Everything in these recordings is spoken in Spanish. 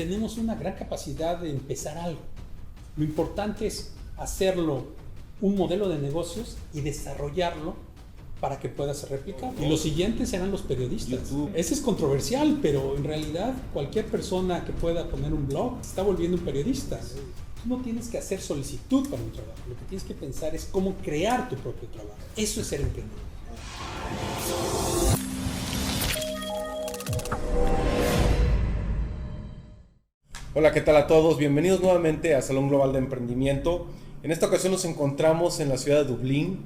tenemos una gran capacidad de empezar algo. Lo importante es hacerlo un modelo de negocios y desarrollarlo para que pueda ser replicado. Y los siguientes serán los periodistas. YouTube. Ese es controversial, pero en realidad cualquier persona que pueda poner un blog se está volviendo un periodista. Tú no tienes que hacer solicitud para un trabajo. Lo que tienes que pensar es cómo crear tu propio trabajo. Eso es ser emprendedor. Hola, ¿qué tal a todos? Bienvenidos nuevamente a Salón Global de Emprendimiento. En esta ocasión nos encontramos en la ciudad de Dublín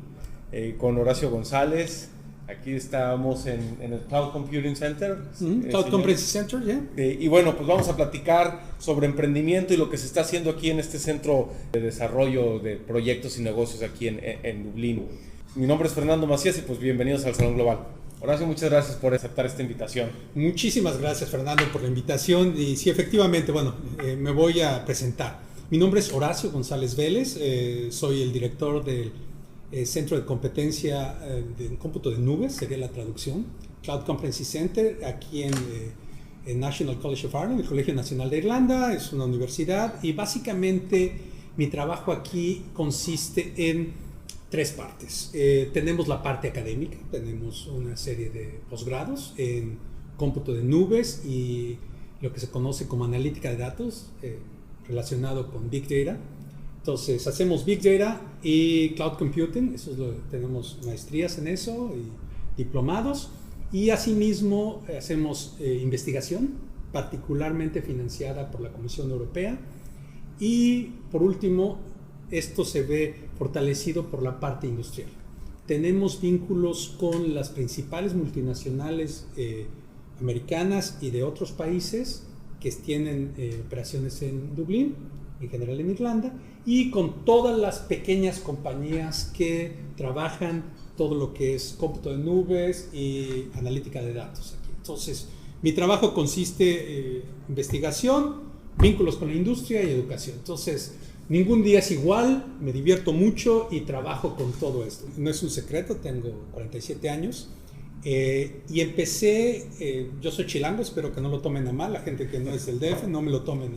con Horacio González. Aquí estamos en el Cloud Computing Center. Cloud Computing Center, ya. Y bueno, pues vamos a platicar sobre emprendimiento y lo que se está haciendo aquí en este centro de desarrollo de proyectos y negocios aquí en Dublín. Mi nombre es Fernando Macías y pues bienvenidos al Salón Global. Horacio, muchas gracias por aceptar esta invitación. Muchísimas gracias, Fernando, por la invitación. Y sí, efectivamente, me voy a presentar. Mi nombre es Horacio González Vélez, soy el director del Centro de Competencia de Cómputo de Nubes, sería la traducción, Cloud Competency Center, aquí en National College of Ireland, el Colegio Nacional de Irlanda. Es una universidad y básicamente mi trabajo aquí consiste en tres partes. Tenemos la parte académica, tenemos una serie de posgrados en cómputo de nubes y lo que se conoce como analítica de datos relacionado con Big Data. Entonces hacemos Big Data y Cloud Computing, tenemos maestrías en eso y diplomados, y asimismo hacemos investigación, particularmente financiada por la Comisión Europea, y por último esto se ve fortalecido por la parte industrial. Tenemos vínculos con las principales multinacionales americanas y de otros países que tienen operaciones en Dublín, en general en Irlanda, y con todas las pequeñas compañías que trabajan todo lo que es cómputo de nubes y analítica de datos aquí. Entonces, mi trabajo consiste en investigación, vínculos con la industria y educación. Entonces, ningún día es igual, me divierto mucho y trabajo con todo esto. No es un secreto, tengo 47 años y empecé, yo soy chilango, espero que no lo tomen a mal, la gente que no es del DF, no me lo tomen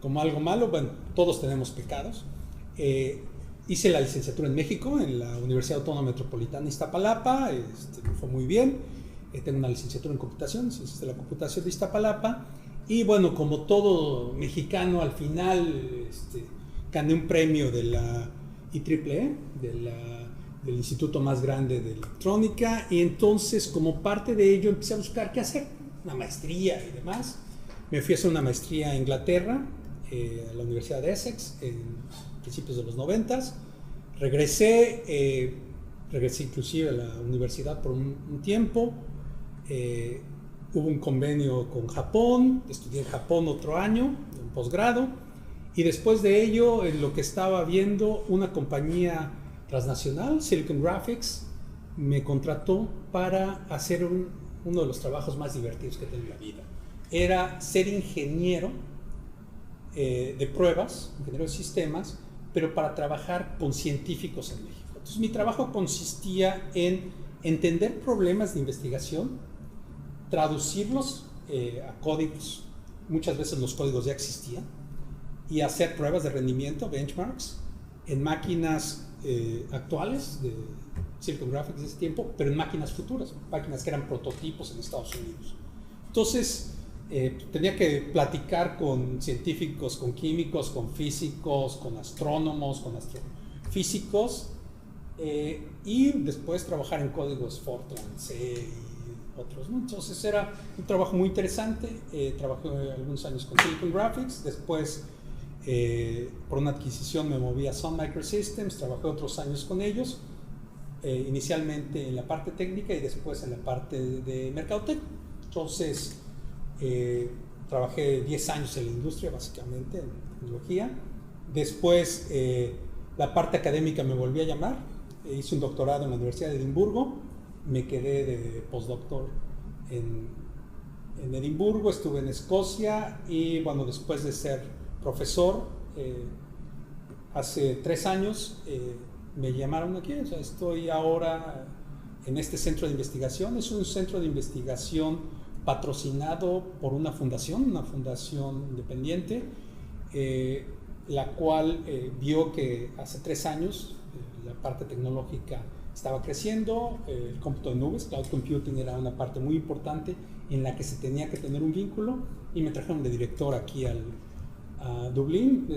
como algo malo. Bueno, todos tenemos pecados. Hice la licenciatura en México, en la Universidad Autónoma Metropolitana Iztapalapa, me fue muy bien. Tengo una licenciatura en computación, ciencias de la computación de Iztapalapa. Y bueno, como todo mexicano, al final gané un premio de la IEEE, del instituto más grande de electrónica, y entonces como parte de ello empecé a buscar qué hacer, una maestría y demás. Me fui a hacer una maestría a Inglaterra, a la Universidad de Essex, en principios de los 90. Regresé inclusive a la universidad por un tiempo. Hubo un convenio con Japón, estudié en Japón otro año, un posgrado, y después de ello, en lo que estaba viendo, una compañía transnacional, Silicon Graphics, me contrató para hacer uno de los trabajos más divertidos que tengo en la vida. Era ser ingeniero de pruebas, ingeniero de sistemas, pero para trabajar con científicos en México. Entonces mi trabajo consistía en entender problemas de investigación, traducirlos a códigos, muchas veces los códigos ya existían, y hacer pruebas de rendimiento, benchmarks, en máquinas actuales de Silicon Graphics de ese tiempo, pero en máquinas futuras, máquinas que eran prototipos en Estados Unidos. Entonces, tenía que platicar con científicos, con químicos, con físicos, con astrónomos, con astrofísicos, y después trabajar en códigos Fortran, C y otros, ¿no? Entonces era un trabajo muy interesante. Trabajé algunos años con Silicon Graphics, después por una adquisición me moví a Sun Microsystems, trabajé otros años con ellos, inicialmente en la parte técnica y después en la parte de mercadotecnia. Entonces trabajé 10 años en la industria, básicamente en tecnología. Después la parte académica me volví a llamar, hice un doctorado en la Universidad de Edimburgo, me quedé de postdoctor en Edimburgo, estuve en Escocia y bueno, después de ser profesor, hace 3 años me llamaron aquí. O sea, estoy ahora en este centro de investigación. Es un centro de investigación patrocinado por una fundación independiente, la cual vio que hace 3 años la parte tecnológica estaba creciendo, el cómputo de nubes, cloud computing era una parte muy importante en la que se tenía que tener un vínculo, y me trajeron de director aquí a Dublín.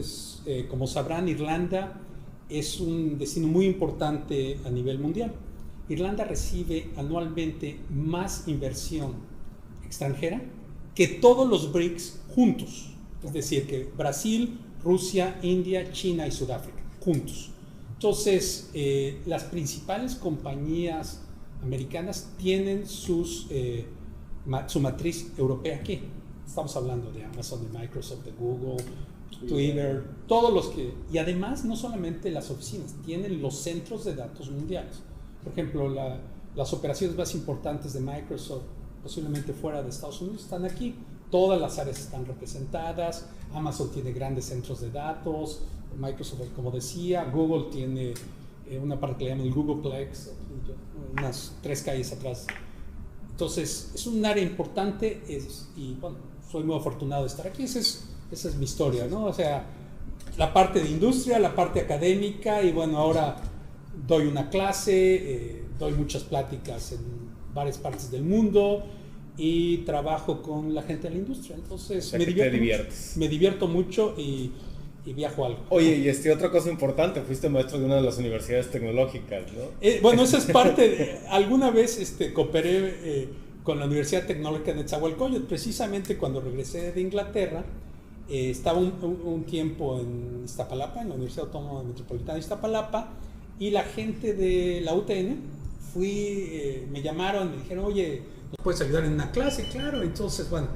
Como sabrán, Irlanda es un destino muy importante a nivel mundial. Irlanda recibe anualmente más inversión extranjera que todos los BRICS juntos, es decir, que Brasil, Rusia, India, China y Sudáfrica juntos. Entonces, las principales compañías americanas tienen su matriz europea aquí. Estamos hablando de Amazon, de Microsoft, de Google, Twitter, todos los que... Y además, no solamente las oficinas, tienen los centros de datos mundiales. Por ejemplo, las operaciones más importantes de Microsoft, posiblemente fuera de Estados Unidos, están aquí. Todas las áreas están representadas. Amazon tiene grandes centros de datos. Microsoft, como decía, Google tiene una parte que le llaman el Googleplex, unas 3 calles atrás. Entonces, es un área importante y bueno, soy muy afortunado de estar aquí. Esa es mi historia, ¿no? O sea, la parte de industria, la parte académica, y bueno, ahora doy una clase, doy muchas pláticas en varias partes del mundo y trabajo con la gente de la industria. Entonces, o sea, me divierto mucho y viajo algo. Oye, y otra cosa importante, fuiste maestro de una de las universidades tecnológicas, ¿no? Bueno, esa es parte alguna vez cooperé con la Universidad Tecnológica de Nezahualcóyotl, precisamente cuando regresé de Inglaterra. Estaba un tiempo en Iztapalapa, en la Universidad Autónoma Metropolitana de Iztapalapa, y la gente de la UTN me llamaron, me dijeron, oye, ¿nos puedes ayudar en una clase? Claro. Entonces, bueno,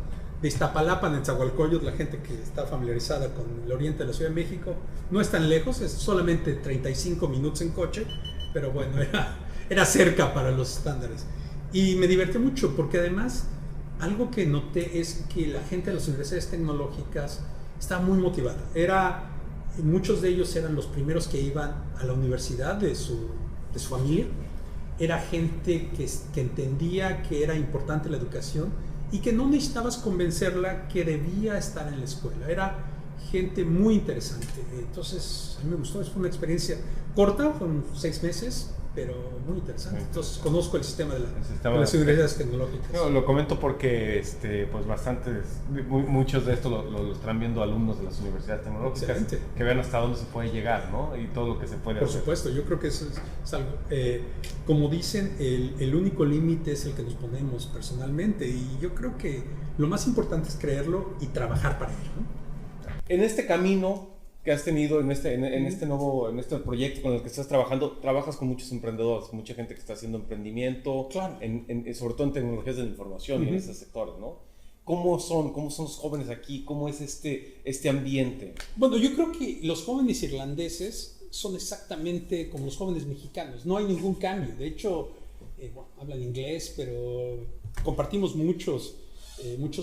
de Iztapalapa, en Nezahualcóyotl, la gente que está familiarizada con el oriente de la Ciudad de México, no es tan lejos, es solamente 35 minutos en coche, pero bueno, era cerca para los estándares. Y me divertí mucho, porque además, algo que noté es que la gente de las universidades tecnológicas estaba muy motivada. Muchos de ellos eran los primeros que iban a la universidad de su familia. Era gente que entendía que era importante la educación y que no necesitabas convencerla que debía estar en la escuela. Era gente muy interesante. Entonces, a mí me gustó. Fue una experiencia corta, fueron 6 meses, pero muy interesante. Entonces, conozco el sistema de las universidades tecnológicas. No, lo comento porque pues muchos de estos lo están viendo alumnos de las universidades tecnológicas. Excelente. Que vean hasta dónde se puede llegar, ¿no? Y todo lo que se puede hacer. Por supuesto, yo creo que eso es algo. Como dicen, el único límite es el que nos ponemos personalmente, y yo creo que lo más importante es creerlo y trabajar para ello, ¿no? En este camino que has tenido, en este proyecto con el que estás trabajando, trabajas con muchos emprendedores, mucha gente que está haciendo emprendimiento, claro, sobre todo en tecnologías de la información y en esos sectores, ¿no? ¿Cómo son los jóvenes aquí? ¿Cómo es este ambiente? Bueno, yo creo que los jóvenes irlandeses son exactamente como los jóvenes mexicanos, no hay ningún cambio. De hecho, hablan inglés, pero compartimos muchos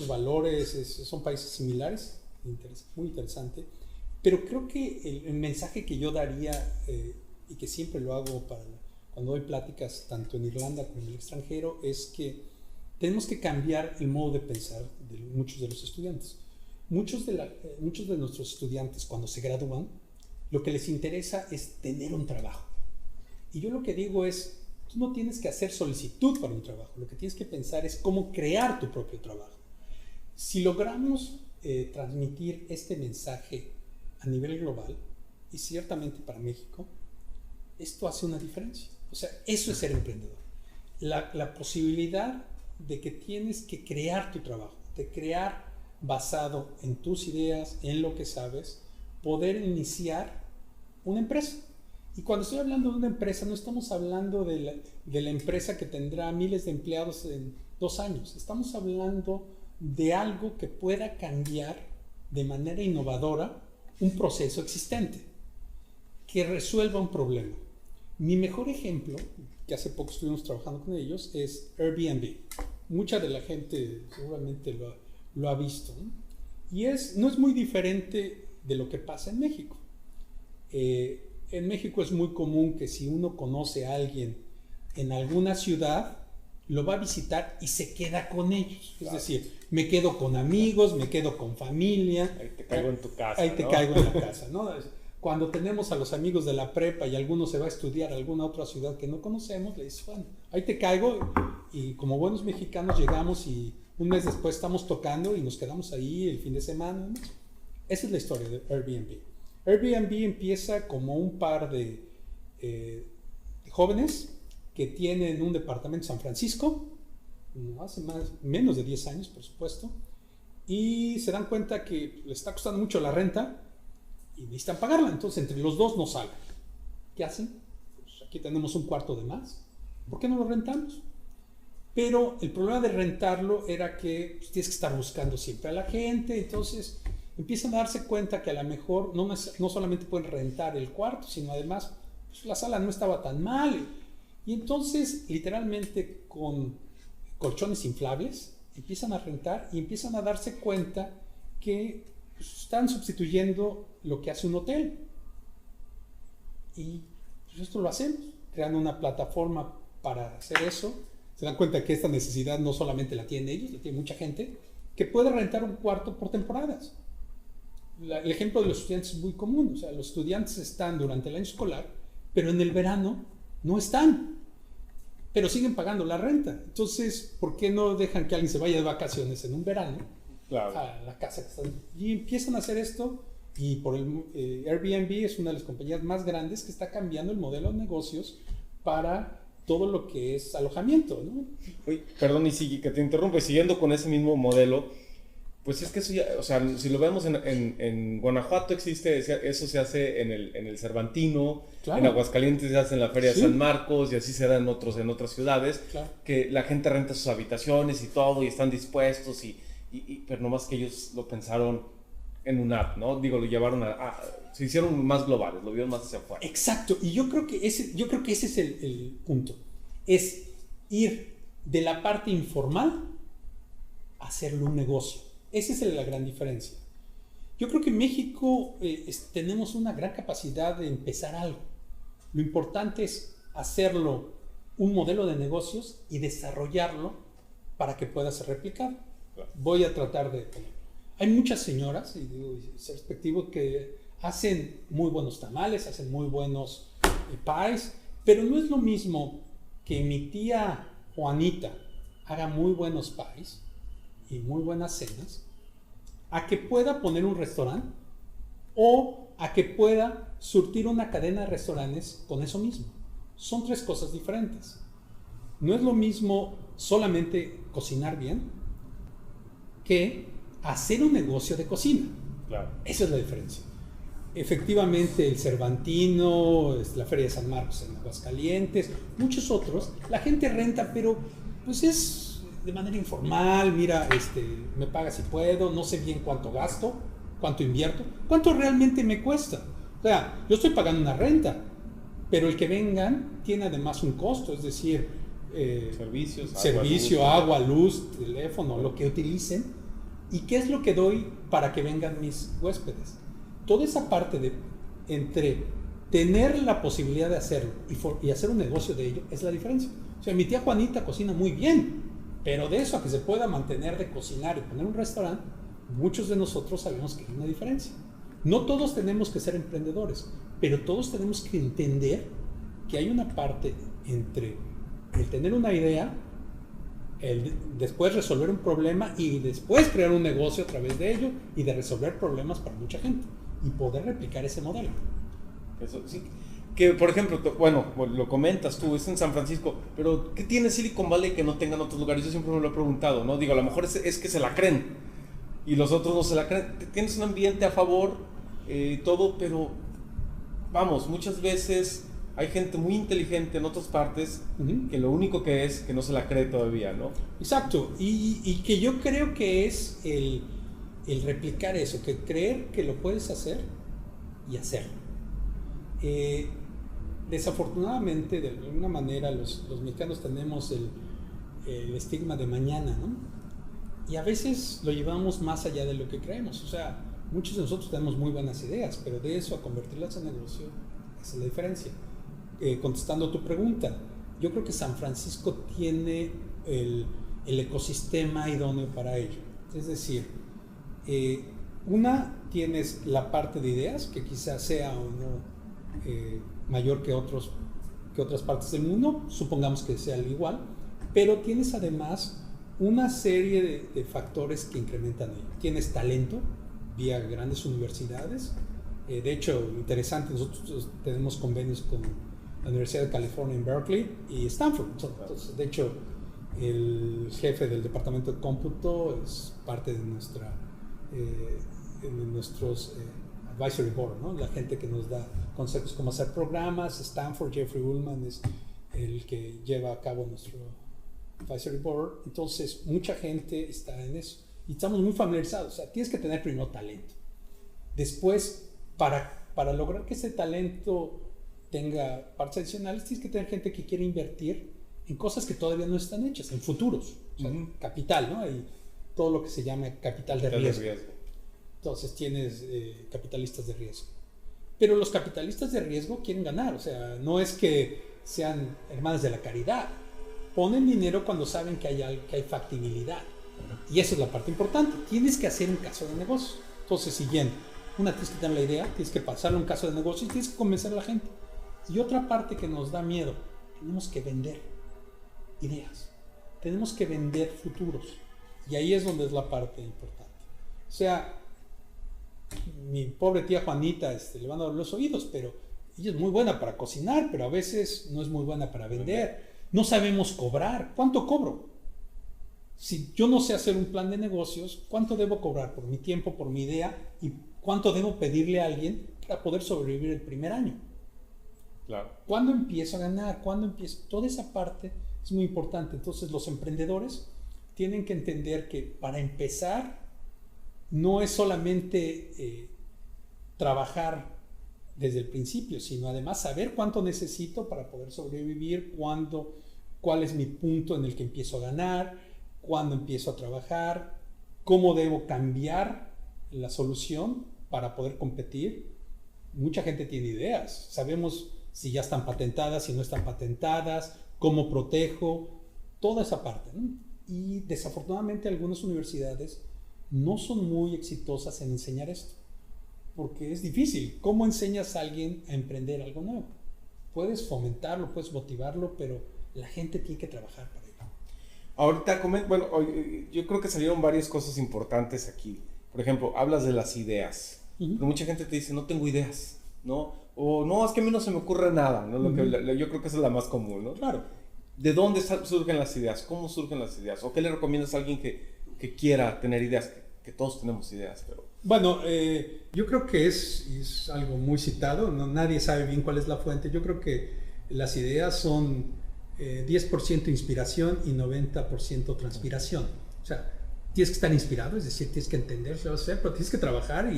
valores, son países similares, muy interesante. Pero creo que el mensaje que yo daría, y que siempre lo hago cuando doy pláticas tanto en Irlanda como en el extranjero, es que tenemos que cambiar el modo de pensar de muchos de los estudiantes. Muchos de nuestros estudiantes, cuando se gradúan, lo que les interesa es tener un trabajo. Y yo lo que digo es, tú no tienes que hacer solicitud para un trabajo, lo que tienes que pensar es cómo crear tu propio trabajo. Si logramos transmitir este mensaje a nivel global, y ciertamente para México, esto hace una diferencia. O sea, eso es ser emprendedor. La posibilidad de que tienes que crear tu trabajo, de crear basado en tus ideas, en lo que sabes, poder iniciar una empresa. Y cuando estoy hablando de una empresa, no estamos hablando de la empresa que tendrá miles de empleados en 2 años. Estamos hablando de algo que pueda cambiar de manera innovadora un proceso existente, que resuelva un problema. Mi mejor ejemplo, que hace poco estuvimos trabajando con ellos, es Airbnb. Mucha de la gente seguramente lo ha visto, ¿no? Y no es muy diferente de lo que pasa en México. En México es muy común que si uno conoce a alguien en alguna ciudad, lo va a visitar y se queda con ellos. Claro. Es decir, me quedo con amigos, me quedo con familia. Ahí te caigo en tu casa. Ahí te caigo en la casa, ¿no? Cuando tenemos a los amigos de la prepa y alguno se va a estudiar a alguna otra ciudad que no conocemos, le dices, bueno, ahí te caigo, y como buenos mexicanos llegamos y un mes después estamos tocando y nos quedamos ahí el fin de semana, ¿no? Esa es la historia de Airbnb. Airbnb empieza como un par de jóvenes que tienen un departamento en San Francisco, hace menos de 10 años, por supuesto, y se dan cuenta que les está costando mucho la renta y necesitan pagarla. Entonces, entre los dos no salen. ¿Qué hacen? Pues aquí tenemos un cuarto de más. ¿Por qué no lo rentamos? Pero el problema de rentarlo era que pues, tienes que estar buscando siempre a la gente. Entonces, empiezan a darse cuenta que a lo mejor no solamente pueden rentar el cuarto, sino además pues, la sala no estaba tan mal. Y entonces, literalmente, con colchones inflables, empiezan a rentar y empiezan a darse cuenta que pues, están sustituyendo lo que hace un hotel. Y pues, esto lo hacemos, creando una plataforma para hacer eso. Se dan cuenta que esta necesidad no solamente la tienen ellos, la tiene mucha gente, que puede rentar un cuarto por temporadas. El ejemplo de los estudiantes es muy común. O sea, los estudiantes están durante el año escolar, pero en el verano no están, pero siguen pagando la renta. Entonces, ¿por qué no dejan que alguien se vaya de vacaciones en un verano Claro. a la casa que están? Y empiezan a hacer esto, y por Airbnb es una de las compañías más grandes que está cambiando el modelo de negocios para todo lo que es alojamiento, ¿no? Oye, perdón, y que te interrumpa, y siguiendo con ese mismo modelo, pues es que eso ya, o sea, si lo vemos en Guanajuato existe, eso se hace en el Cervantino, Claro. En Aguascalientes se hace en la Feria Sí. de San Marcos, y así se da en otras ciudades, Claro. que la gente renta sus habitaciones y todo, y están dispuestos, pero nomás que ellos lo pensaron en una app, ¿no? Digo, lo llevaron se hicieron más globales, lo vieron más hacia afuera. Exacto, y yo creo que ese es el punto, es ir de la parte informal a hacerlo un negocio. Esa es la gran diferencia. Yo creo que en México tenemos una gran capacidad de empezar algo. Lo importante es hacerlo un modelo de negocios y desarrollarlo para que pueda ser replicado. Claro. Voy a tratar de... Hay muchas señoras, y digo, es respectivo, que hacen muy buenos tamales, hacen muy buenos pies, pero no es lo mismo que mi tía Juanita haga muy buenos pies y muy buenas cenas, a que pueda poner un restaurante o a que pueda surtir una cadena de restaurantes con eso mismo. Son tres cosas diferentes. No es lo mismo solamente cocinar bien que hacer un negocio de cocina. Claro. Esa es la diferencia. Efectivamente, el Cervantino, la Feria de San Marcos en Aguascalientes, muchos otros, la gente renta, pero pues es de manera informal. Mira, me paga si puedo, no sé bien cuánto gasto, cuánto invierto, cuánto realmente me cuesta. O sea, yo estoy pagando una renta, pero el que vengan tiene además un costo, es decir, servicio, agua, luz, teléfono, lo que utilicen. ¿Y qué es lo que doy para que vengan mis huéspedes? Toda esa parte de entre tener la posibilidad de hacerlo y hacer un negocio de ello es la diferencia. O sea, mi tía Juanita cocina muy bien, pero de eso a que se pueda mantener de cocinar y poner un restaurante, muchos de nosotros sabemos que hay una diferencia. No todos tenemos que ser emprendedores, pero todos tenemos que entender que hay una parte entre el tener una idea, el después resolver un problema y después crear un negocio a través de ello y de resolver problemas para mucha gente y poder replicar ese modelo. Eso sí. Que, por ejemplo, bueno, lo comentas tú, es en San Francisco, pero ¿qué tiene Silicon Valley que no tengan otros lugares? Yo siempre me lo he preguntado, ¿no? Digo, a lo mejor es que se la creen y los otros no se la creen. Tienes un ambiente a favor, todo, pero vamos, muchas veces hay gente muy inteligente en otras partes que lo único que es que no se la cree todavía, ¿no? Exacto, y que yo creo que es el replicar eso, que creer que lo puedes hacer y hacerlo. Desafortunadamente, de alguna manera, los mexicanos tenemos el estigma de mañana, ¿no? Y a veces lo llevamos más allá de lo que creemos. O sea, muchos de nosotros tenemos muy buenas ideas, pero de eso a convertirlas en negocio, esa es la diferencia. Contestando tu pregunta, yo creo que San Francisco tiene el ecosistema idóneo para ello. Es decir, tienes la parte de ideas, que quizás sea o no mayor que otras partes del mundo, supongamos que sea igual, pero tienes además una serie de factores que incrementan ello. Tienes talento vía grandes universidades. De hecho, interesante, nosotros tenemos convenios con la Universidad de California en Berkeley y Stanford. Entonces, de hecho, el jefe del departamento de cómputo es parte de nuestros advisory board, ¿no? La gente que nos da consejos cómo hacer programas. Stanford, Jeffrey Ullman es el que lleva a cabo nuestro advisory board. Entonces, mucha gente está en eso y estamos muy familiarizados. O sea, tienes que tener primero talento. Después, para lograr que ese talento tenga partes adicionales, tienes que tener gente que quiere invertir en cosas que todavía no están hechas, en futuros. O sea, capital, ¿no? Y todo lo que se llama capital de riesgo. Entonces tienes capitalistas de riesgo. Pero los capitalistas de riesgo quieren ganar. O sea, no es que sean hermanos de la caridad. Ponen dinero cuando saben que hay factibilidad. Y esa es la parte importante. Tienes que hacer un caso de negocio. Entonces, siguiendo. Tienes que tener la idea, tienes que pasarle un caso de negocio y tienes que convencer a la gente. Y otra parte que nos da miedo, tenemos que vender ideas, tenemos que vender futuros. Y ahí es donde es la parte importante. O sea, mi pobre tía Juanita le van a doler los oídos, pero ella es muy buena para cocinar, pero a veces no es muy buena para vender. No sabemos cobrar. ¿Cuánto cobro? Si yo no sé hacer un plan de negocios, ¿cuánto debo cobrar por mi tiempo, por mi idea? ¿Y cuánto debo pedirle a alguien para poder sobrevivir el primer año? Claro. ¿Cuándo empiezo a ganar? ¿Cuándo empiezo? Toda esa parte es muy importante. Entonces, los emprendedores tienen que entender que para empezar no es solamente trabajar desde el principio, sino además saber cuánto necesito para poder sobrevivir, cuál es mi punto en el que empiezo a ganar, cuándo empiezo a trabajar, cómo debo cambiar la solución para poder competir. Mucha gente tiene ideas, sabemos si ya están patentadas, si no están patentadas, cómo protejo, toda esa parte, ¿no? Y desafortunadamente algunas universidades no son muy exitosas en enseñar esto, porque es difícil. ¿Cómo enseñas a alguien a emprender algo nuevo? Puedes fomentarlo, puedes motivarlo, pero la gente tiene que trabajar para ello. Ahorita, bueno, yo creo que salieron varias cosas importantes aquí. Por ejemplo, hablas de las ideas. Pero mucha gente te dice, no tengo ideas, ¿no? O no, es que a mí no se me ocurre nada, ¿no? Yo creo que esa es la más común, ¿no? Claro. ¿De dónde surgen las ideas? ¿Cómo surgen las ideas? ¿O qué le recomiendas a alguien que quiera tener ideas? Que todos tenemos ideas, pero... Bueno, yo creo que es algo muy citado, no, nadie sabe bien cuál es la fuente. Yo creo que las ideas son 10% inspiración y 90% transpiración. O sea, tienes que estar inspirado, es decir, tienes que entender qué vas a hacer, pero tienes que trabajar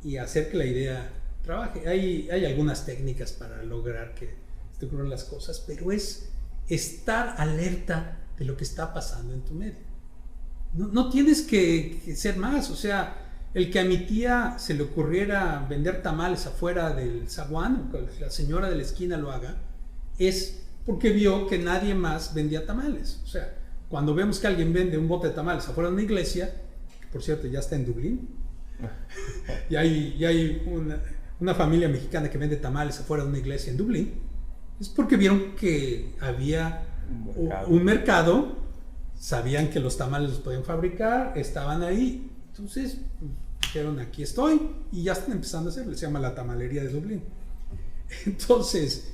y hacer que la idea trabaje. Hay algunas técnicas para lograr que te ocurran las cosas, pero es estar alerta de lo que está pasando en tu medio. No tienes que ser más. O sea, el que a mi tía se le ocurriera vender tamales afuera del zaguán, o que la señora de la esquina lo haga, es porque vio que nadie más vendía tamales. O sea, cuando vemos que alguien vende un bote de tamales afuera de una iglesia, que por cierto ya está en Dublín, y hay una familia mexicana que vende tamales afuera de una iglesia en Dublín, es porque vieron que había un mercado, sabían que los tamales los podían fabricar, estaban ahí, entonces dijeron, aquí estoy, y ya están empezando a hacerlo. Se llama la tamalería de Dublín. Entonces,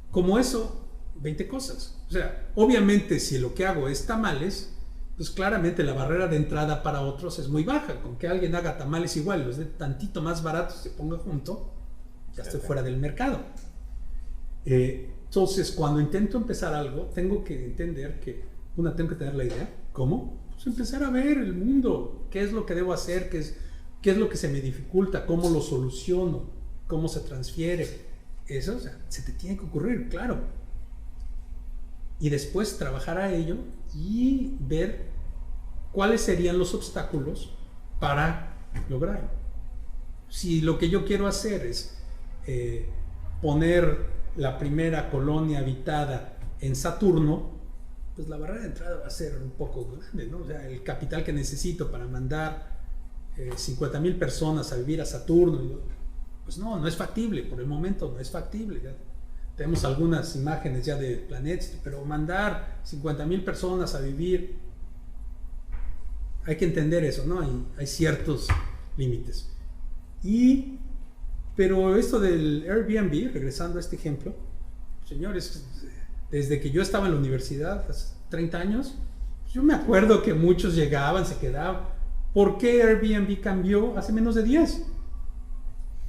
como eso, 20 cosas. O sea, obviamente si lo que hago es tamales, pues claramente la barrera de entrada para otros es muy baja. Con que alguien haga tamales igual, los de tantito más baratos, se ponga junto, ya estoy fuera del mercado. Entonces, cuando intento empezar algo, tengo que entender que, tengo que tener la idea. ¿Cómo? Pues empezar a ver el mundo, qué es lo que debo hacer, qué es lo que se me dificulta, cómo lo soluciono, cómo se transfiere. Eso, o sea, se te tiene que ocurrir, claro. Y después trabajar a ello y ver cuáles serían los obstáculos para lograrlo. Si lo que yo quiero hacer es poner la primera colonia habitada en Saturno, pues la barrera de entrada va a ser un poco grande, ¿no? O sea, el capital que necesito para mandar 50,000 personas a vivir a Saturno, pues no es factible, por el momento no es factible. Ya tenemos algunas imágenes ya de planetas, pero mandar 50,000 personas a vivir, hay que entender eso, ¿no? Hay ciertos límites. Pero esto del Airbnb, regresando a este ejemplo, señores, desde que yo estaba en la universidad, hace 30 años, pues yo me acuerdo que muchos llegaban, se quedaban. ¿Por qué Airbnb cambió hace menos de 10?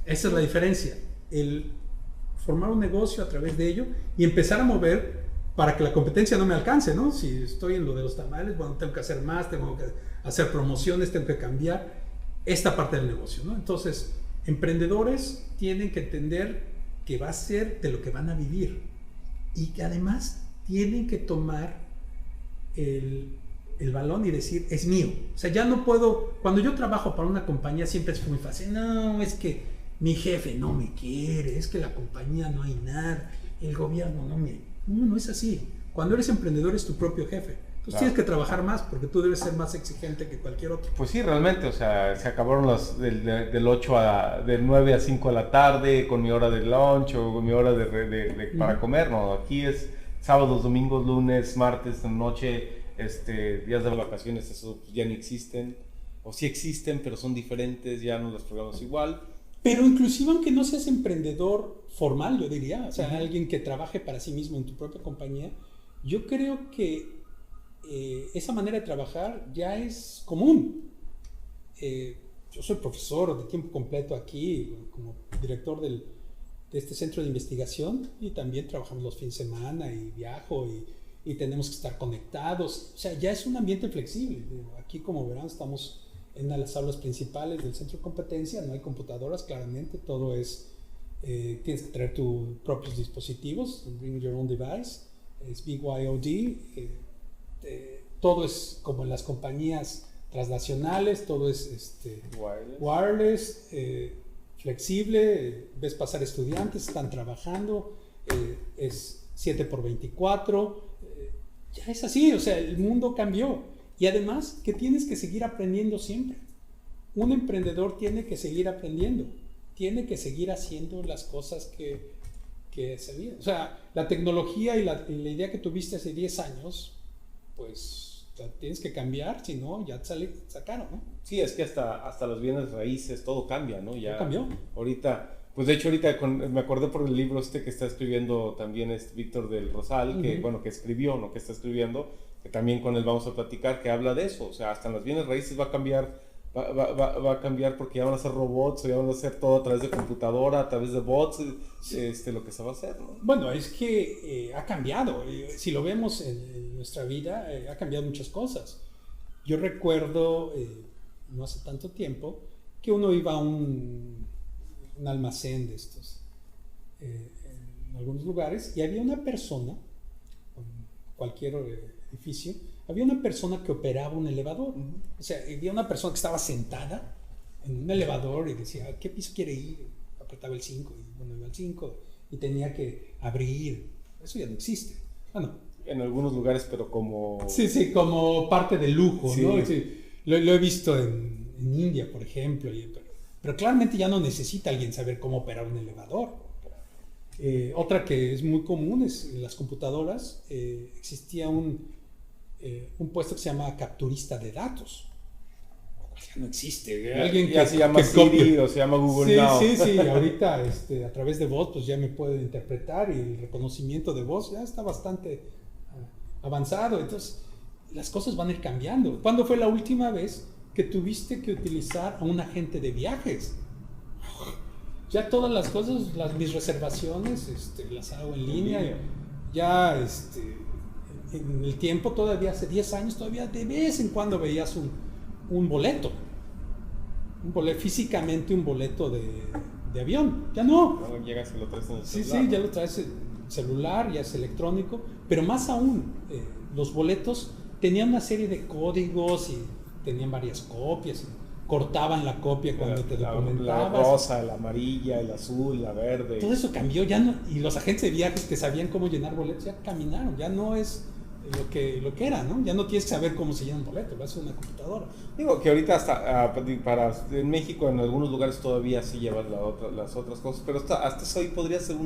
Esa es la diferencia. El formar un negocio a través de ello y empezar a mover para que la competencia no me alcance, ¿no? Si estoy en lo de los tamales, bueno, tengo que hacer más, tengo que hacer promociones, tengo que cambiar esta parte del negocio, ¿no? Entonces, emprendedores tienen que entender que va a ser de lo que van a vivir y que además tienen que tomar el balón y decir, es mío. O sea, ya no puedo, cuando yo trabajo para una compañía siempre es muy fácil, no, es que mi jefe no me quiere, es que la compañía no hay nada, el gobierno no es así. Cuando eres emprendedor es tu propio jefe. Entonces tienes que trabajar más porque tú debes ser más exigente que cualquier otro. Pues sí, realmente, o sea, se acabaron del 9 a 5 de la tarde con mi hora de lunch o con mi hora para comer, no, aquí es sábados, domingos, lunes, martes, noche, días de vacaciones, eso ya no existen, o sí existen, pero son diferentes, ya no los programas igual. Pero inclusive aunque no seas emprendedor formal, yo diría, o sea, alguien que trabaje para sí mismo en tu propia compañía, yo creo que esa manera de trabajar ya es común. Yo soy profesor de tiempo completo aquí, como director de este centro de investigación, y también trabajamos los fines de semana y viajo y tenemos que estar conectados. O sea, ya es un ambiente flexible. Aquí, como verán, estamos en una de las aulas principales del centro de competencia, no hay computadoras, claramente, todo es, tienes que traer tus propios dispositivos, bring your own device, es BYOD, todo es como en las compañías transnacionales, todo es wireless, flexible, ves pasar estudiantes, están trabajando, es 7x24, ya es así, o sea, el mundo cambió. Y además que tienes que seguir aprendiendo siempre. Un emprendedor tiene que seguir aprendiendo, tiene que seguir haciendo las cosas que sabía. O sea, la tecnología y la idea que tuviste hace 10 años, pues tienes que cambiar, si no, ya te sacaron, ¿no? Sí, es que hasta los bienes raíces, todo cambia, ¿no? Ya cambió. Ahorita, pues de hecho me acordé por el libro que está escribiendo también Víctor del Rosal, que bueno, que escribió, no que está escribiendo, que también con él vamos a platicar, que habla de eso. O sea, hasta en las bienes raíces va a cambiar porque ya van a ser robots, o ya van a hacer todo a través de computadora, a través de bots, lo que se va a hacer, ¿no? Bueno, es que ha cambiado. Si lo vemos en nuestra vida, ha cambiado muchas cosas. Yo recuerdo, no hace tanto tiempo, que uno iba a un almacén de estos en algunos lugares y había una persona, en cualquier edificio, había una persona que operaba un elevador. O sea, había una persona que estaba sentada en un elevador y decía, ¿a qué piso quiere ir? Apretaba el 5 y bueno, iba al 5 y tenía que abrir. Eso ya no existe. Bueno, en algunos lugares, pero como... Sí, como parte del lujo, sí. ¿no? Sí, lo he visto en India, por ejemplo, pero claramente ya no necesita alguien saber cómo operar un elevador. Otra que es muy común es en las computadoras, existía un puesto que se llama capturista de datos. Ya no existe. Alguien que se llama Siri o se llama Google Now. Sí, ahorita a través de voz pues ya me puede interpretar y el reconocimiento de voz ya está bastante avanzado. Entonces las cosas van a ir cambiando. ¿Cuándo fue la última vez que tuviste que utilizar a un agente de viajes? Ya todas las cosas, mis reservaciones las hago en línea. Ya en el tiempo, todavía hace 10 años, todavía de vez en cuando veías un boleto. Físicamente un boleto de avión. Ya no. No llegas y lo traes en el celular. Sí, ya lo traes en celular, ya es electrónico. Pero más aún, los boletos tenían una serie de códigos y tenían varias copias. Cortaban la copia cuando te documentabas. La rosa, la amarilla, el azul, la verde. Todo eso cambió ya no, y los agentes de viajes que sabían cómo llenar boletos ya caminaron. Ya no es lo que era, ¿no? Ya no tienes que saber cómo se llena un boleto, lo hace una computadora. Digo que ahorita hasta en México en algunos lugares todavía sí llevan las otras cosas, pero hasta eso hoy podría ser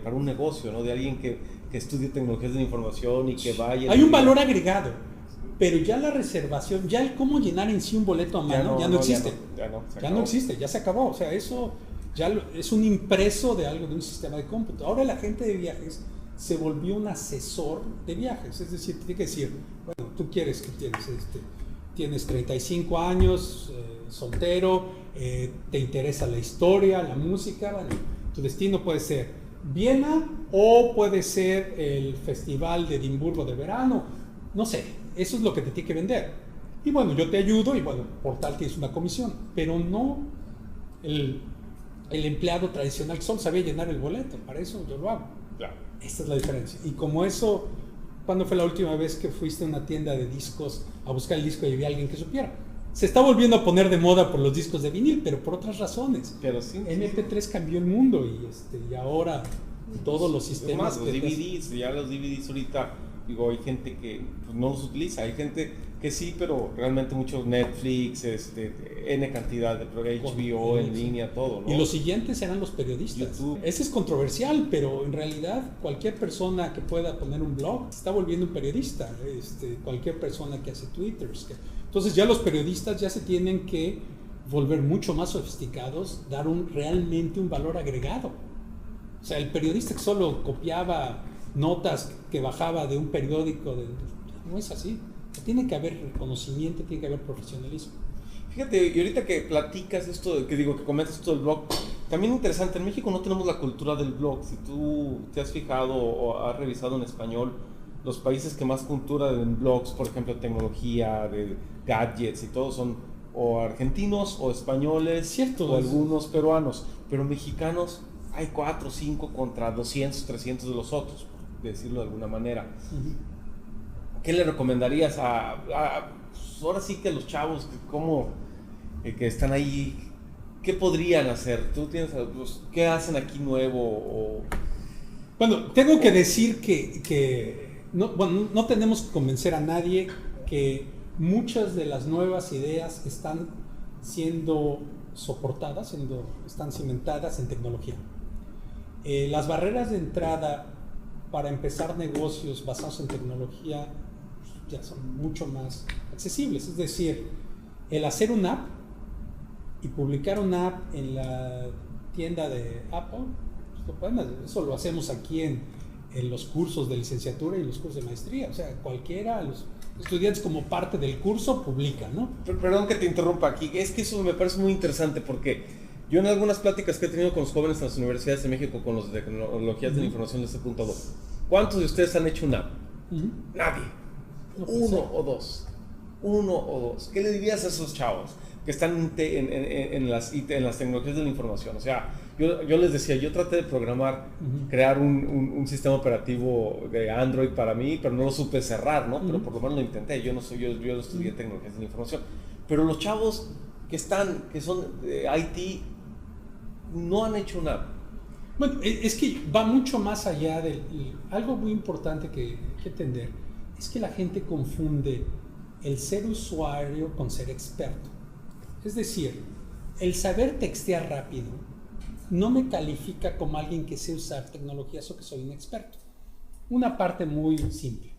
para un negocio, ¿no? De alguien que estudie tecnologías de la información y que vaya. Hay un valor agregado, pero ya la reservación, ya el cómo llenar en sí un boleto a mano ya no existe. Ya no existe, ya se acabó. O sea, eso ya es un impreso de algo, de un sistema de cómputo. Ahora la gente de viajes se volvió un asesor de viajes, es decir, tiene que decir, bueno, tú quieres que tienes 35 años, soltero, te interesa la historia, la música, bueno, tu destino puede ser Viena o puede ser el Festival de Edimburgo de verano, no sé, eso es lo que te tiene que vender. Y bueno, yo te ayudo y bueno, por tal tienes una comisión, pero no el empleado tradicional que solo sabía llenar el boleto, para eso yo lo hago. Claro. Esta es la diferencia. Y como eso, ¿cuándo fue la última vez que fuiste a una tienda de discos a buscar el disco y había alguien que supiera? Se está volviendo a poner de moda por los discos de vinil, pero por otras razones. Pero sí. MP3 cambió el mundo y ahora todos los sistemas... Los DVDs, ya los DVDs ahorita, digo, hay gente que pues, no los utiliza, hay gente que sí, pero realmente mucho Netflix, N cantidad de HBO en línea, todo, ¿no? Y los siguientes serán los periodistas. YouTube. Ese es controversial, pero en realidad cualquier persona que pueda poner un blog se está volviendo un periodista. Cualquier persona que hace twitters. Entonces ya los periodistas ya se tienen que volver mucho más sofisticados, dar realmente un valor agregado. O sea, el periodista que solo copiaba notas que bajaba de un periódico, no es así. Tiene que haber reconocimiento, tiene que haber profesionalismo. Fíjate, y ahorita que platicas esto, que comentas esto del blog, también interesante, en México no tenemos la cultura del blog. Si tú te has fijado o has revisado en español, los países que más cultura en blogs, por ejemplo, tecnología, de gadgets y todo, son o argentinos o españoles, cierto, o algunos peruanos, pero mexicanos hay 4 o 5 contra 200, 300 de los otros, por decirlo de alguna manera. Uh-huh. ¿Qué le recomendarías pues ahora sí que a los chavos que están ahí, qué podrían hacer? ¿Tú tienes, pues, qué hacen aquí nuevo? Bueno, tengo que decir que no tenemos que convencer a nadie que muchas de las nuevas ideas están siendo soportadas, están cimentadas en tecnología. Las barreras de entrada para empezar negocios basados en tecnología ya son mucho más accesibles. Es decir, el hacer una app y publicar una app en la tienda de Apple, eso lo hacemos aquí en los cursos de licenciatura y los cursos de maestría. O sea, cualquiera, los estudiantes como parte del curso publican, ¿no? Perdón que te interrumpa aquí, es que eso me parece muy interesante porque yo en algunas pláticas que he tenido con los jóvenes en las universidades de México con los de tecnologías de la información les he preguntado, ¿cuántos de ustedes han hecho una app? Nadie. Uno o dos. ¿Qué le dirías a esos chavos que están en las tecnologías de la información? O sea, yo les decía, yo traté de programar, crear un sistema operativo de Android para mí, pero no lo supe cerrar, ¿no? Pero por lo menos lo intenté. Yo estudié tecnologías de la información. Pero los chavos que son de IT, no han hecho nada. Bueno, es que va mucho más allá de algo muy importante que entender. Es que la gente confunde el ser usuario con ser experto. Es decir, el saber textear rápido no me califica como alguien que sé usar tecnologías o que soy un experto. Una parte muy simple.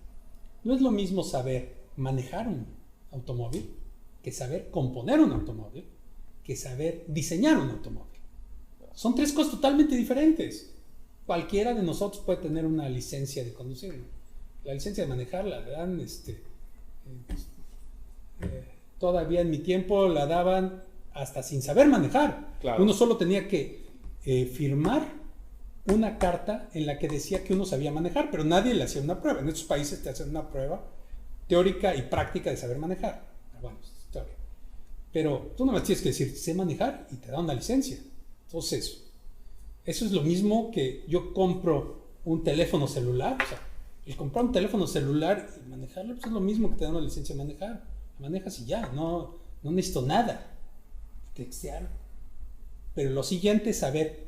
No es lo mismo saber manejar un automóvil que saber componer un automóvil, que saber diseñar un automóvil. Son tres cosas totalmente diferentes. Cualquiera de nosotros puede tener una licencia de conducir. La licencia de manejar la dan, todavía en mi tiempo la daban hasta sin saber manejar. Claro. Uno solo tenía que firmar una carta en la que decía que uno sabía manejar, pero nadie le hacía una prueba. En estos países te hacen una prueba teórica y práctica de saber manejar. Bueno, es historia. Pero tú no me tienes que decir, sé manejar y te da una licencia. Entonces, eso es lo mismo que yo compro un teléfono celular. O sea, el comprar un teléfono celular y manejarlo pues es lo mismo que te da una licencia de manejar. La manejas y ya, no necesito nada. Textear. Pero lo siguiente es saber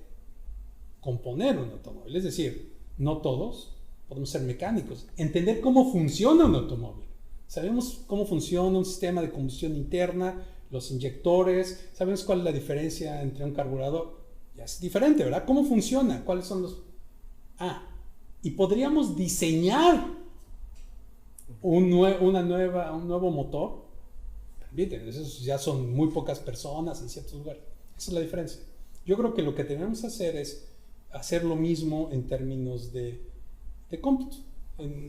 componer un automóvil. Es decir, no todos podemos ser mecánicos, entender cómo funciona un automóvil. Sabemos cómo funciona un sistema de combustión interna, los inyectores, sabemos cuál es la diferencia entre un carburador. Ya es diferente, ¿verdad? ¿Cómo funciona? ¿Cuáles son los...? Y podríamos diseñar un nuevo motor. Permiten, esos ya son muy pocas personas en ciertos lugares. Esa es la diferencia. Yo creo que lo que tenemos que hacer es hacer lo mismo en términos de cómputo.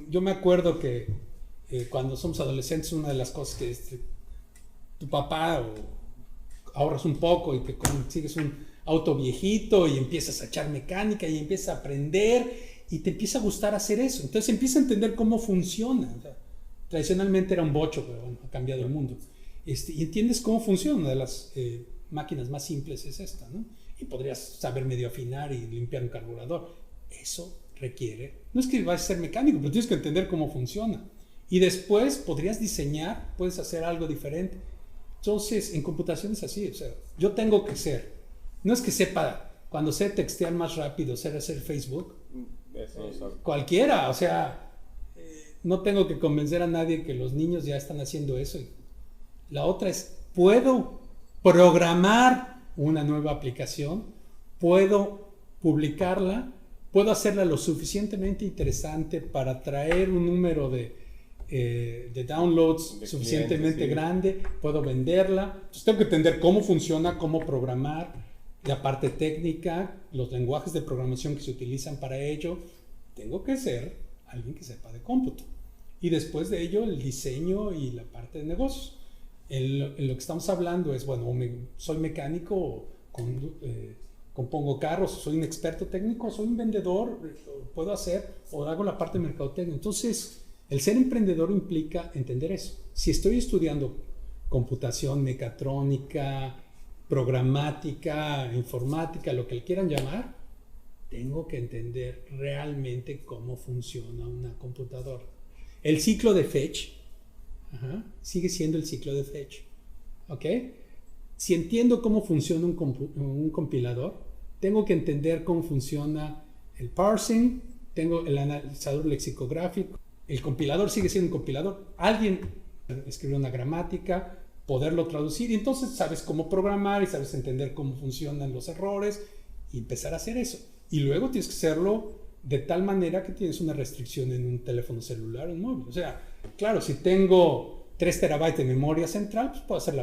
Yo me acuerdo que cuando somos adolescentes, una de las cosas que tu papá ahorras un poco y te consigues un auto viejito y empiezas a echar mecánica y empiezas a aprender y te empieza a gustar hacer eso. Entonces empieza a entender cómo funciona. O sea, tradicionalmente era un bocho, pero bueno, ha cambiado el mundo. Y entiendes cómo funciona. Una de las máquinas más simples es esta, ¿no? Y podrías saber medio afinar y limpiar un carburador. Eso requiere, no es que vayas a ser mecánico, pero tienes que entender cómo funciona. Y después podrías diseñar, puedes hacer algo diferente. Entonces, en computación es así, o sea, yo tengo que ser, no es que sepa, cuando sé textear más rápido, sé hacer Facebook, cualquiera, o sea, no tengo que convencer a nadie que los niños ya están haciendo eso. La otra es, puedo programar una nueva aplicación, puedo publicarla, puedo hacerla lo suficientemente interesante para atraer un número de downloads de suficientemente clientes, sí, grande, puedo venderla. Entonces tengo que entender cómo funciona, cómo programar, la parte técnica, los lenguajes de programación que se utilizan para ello. Tengo que ser alguien que sepa de cómputo. Y después de ello, el diseño y la parte de negocios. En lo que estamos hablando es, bueno, soy mecánico, compongo carros, soy un experto técnico, soy un vendedor, puedo hacer, o hago la parte de mercadotecnia. Entonces, el ser emprendedor implica entender eso. Si estoy estudiando computación, mecatrónica, programática, informática, lo que le quieran llamar, tengo que entender realmente cómo funciona una computadora. El ciclo de fetch sigue siendo el ciclo de fetch. ¿Ok? Si entiendo cómo funciona un compilador, tengo que entender cómo funciona el parsing, tengo el analizador lexicográfico. El compilador sigue siendo un compilador. Alguien escribió una gramática, poderlo traducir, y entonces sabes cómo programar y sabes entender cómo funcionan los errores y empezar a hacer eso. Y luego tienes que hacerlo de tal manera que tienes una restricción en un teléfono celular o un móvil. O sea, claro, si tengo 3 terabytes de memoria central, pues puedo hacer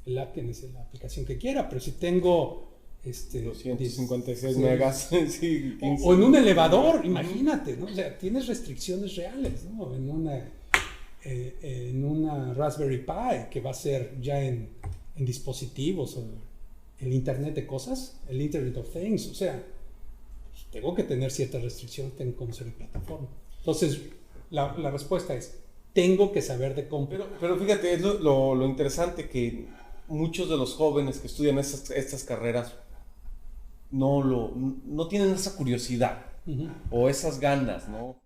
la aplicación que quiera, pero si tengo 256 megas sí, o en un elevador, imagínate, ¿no? O sea, tienes restricciones reales, ¿no? En una Raspberry Pi que va a ser ya en dispositivos, o el Internet de cosas, el Internet of Things, o sea, pues tengo que tener ciertas restricciones, tengo que conocer la plataforma. Entonces, la respuesta es, tengo que saber de cómputo. Pero fíjate, es lo interesante que muchos de los jóvenes que estudian estas carreras no tienen esa curiosidad o esas ganas, ¿no?